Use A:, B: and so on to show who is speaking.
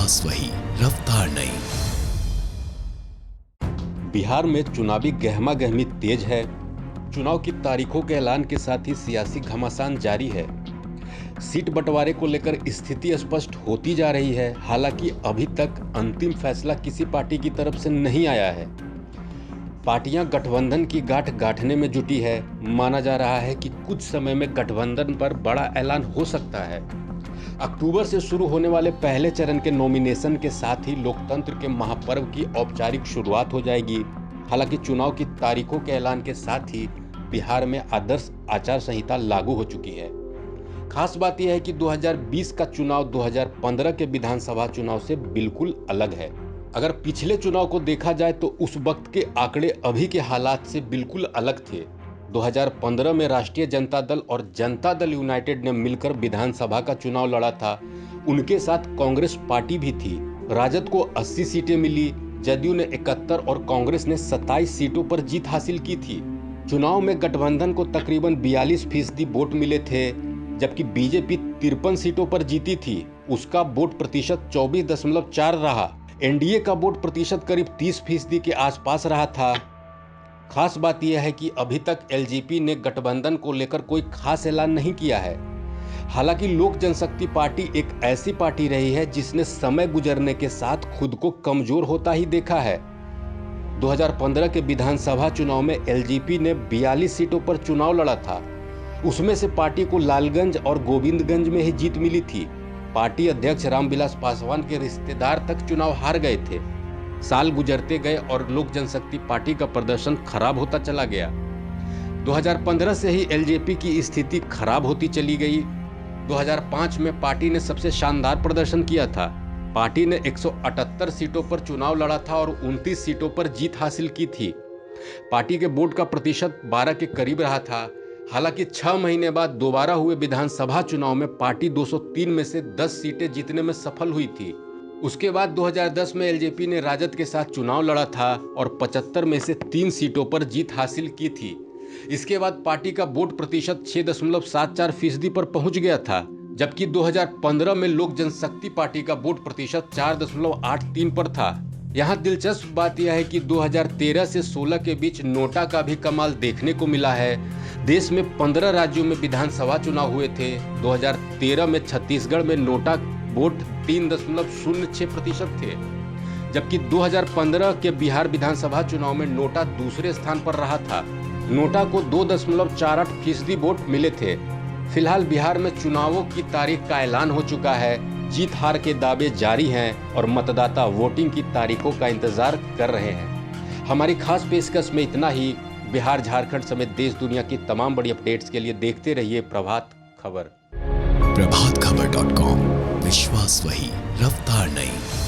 A: विश्वास वही, रफ्तार नहीं।
B: बिहार में चुनावी गहमागहमी तेज है। चुनाव की तारीखों के ऐलान के साथ ही सियासी घमासान जारी है। सीट बंटवारे को लेकर स्थिति स्पष्ट होती जा रही है। हालांकि अभी तक अंतिम फैसला किसी पार्टी की तरफ से नहीं आया है। पार्टियां गठबंधन की गांठ गांठने में जुटी है। माना जा रहा है कि कुछ समय में गठबंधन पर बड़ा ऐलान हो सकता है। अक्टूबर से शुरू होने वाले पहले चरण के नॉमिनेशन के साथ ही लोकतंत्र के महापर्व की औपचारिक शुरुआत हो जाएगी। हालांकि चुनाव की तारीखों के ऐलान के साथ ही बिहार में आदर्श आचार संहिता लागू हो चुकी है। खास बात यह है कि 2020 का चुनाव 2015 के विधानसभा चुनाव से बिल्कुल अलग है। अगर पिछले चुनाव को देखा जाए तो उस वक्त के आंकड़े अभी के हालात से बिल्कुल अलग थे। 2015 में राष्ट्रीय जनता दल और जनता दल यूनाइटेड ने मिलकर विधानसभा का चुनाव लड़ा था। उनके साथ कांग्रेस पार्टी भी थी। राजद को 80 सीटें मिली, जदयू ने 71 और कांग्रेस ने 27 सीटों पर जीत हासिल की थी। चुनाव में गठबंधन को तकरीबन 42% वोट मिले थे, जबकि बीजेपी 53 सीटों पर जीती थी। उसका वोट प्रतिशत 24.4 रहा। एनडीए का वोट प्रतिशत करीब 30% के आसपास रहा था। खास बात यह है कि अभी तक एलजेपी ने गठबंधन को लेकर कोई खास ऐलान नहीं किया है। हालांकि लोक जनशक्ति पार्टी एक ऐसी पार्टी रही है जिसने समय गुजरने के साथ खुद को कमजोर होता ही देखा है। 2015 के विधानसभा चुनाव में एलजेपी ने 42 सीटों पर चुनाव लड़ा था। उसमें से पार्टी को लालगंज और गोविंदगंज में ही जीत मिली थी। पार्टी अध्यक्ष रामविलास पासवान के रिश्तेदार तक चुनाव हार गए थे। साल गुजरते गए और लोक जनशक्ति पार्टी का प्रदर्शन खराब होता चला गया। 2015 से ही एलजेपी की स्थिति खराब होती चली गई। 2005 में पार्टी ने सबसे शानदार प्रदर्शन किया था। पार्टी ने 178 सीटों पर चुनाव लड़ा था और 29 सीटों पर जीत हासिल की थी। पार्टी के वोट का प्रतिशत 12 के करीब रहा था। हालांकि 6 महीने बाद दोबारा हुए विधानसभा चुनाव में पार्टी 203 में से 10 सीटें जीतने में सफल हुई थी। उसके बाद 2010 में एलजेपी ने राजद के साथ चुनाव लड़ा था और 75 में से 3 सीटों पर जीत हासिल की थी। इसके बाद पार्टी का वोट प्रतिशत 6.74% पर पहुंच गया था, जबकि 2015 में लोक जनशक्ति पार्टी का वोट प्रतिशत 4.83 पर था। यहाँ दिलचस्प बात यह है कि 2013 से 16 के बीच नोटा का भी कमाल देखने को मिला है। देश में 15 राज्यों में विधानसभा चुनाव हुए थे। 2013 में छत्तीसगढ़ में नोटा वोट 3.06% थे, जबकि 2015 के बिहार विधानसभा चुनाव में नोटा दूसरे स्थान पर रहा था। नोटा को 2.48% वोट मिले थे। फिलहाल बिहार में चुनावों की तारीख का ऐलान हो चुका है। जीत हार के दावे जारी हैं और मतदाता वोटिंग की तारीखों का इंतजार कर रहे हैं। हमारी खास पेशकश में इतना ही। बिहार, झारखंड समेत देश दुनिया की तमाम बड़ी अपडेट्स के लिए देखते रहिए प्रभात खबर।
A: प्रभातखबर.com, विश्वास वही, रफ्तार नहीं।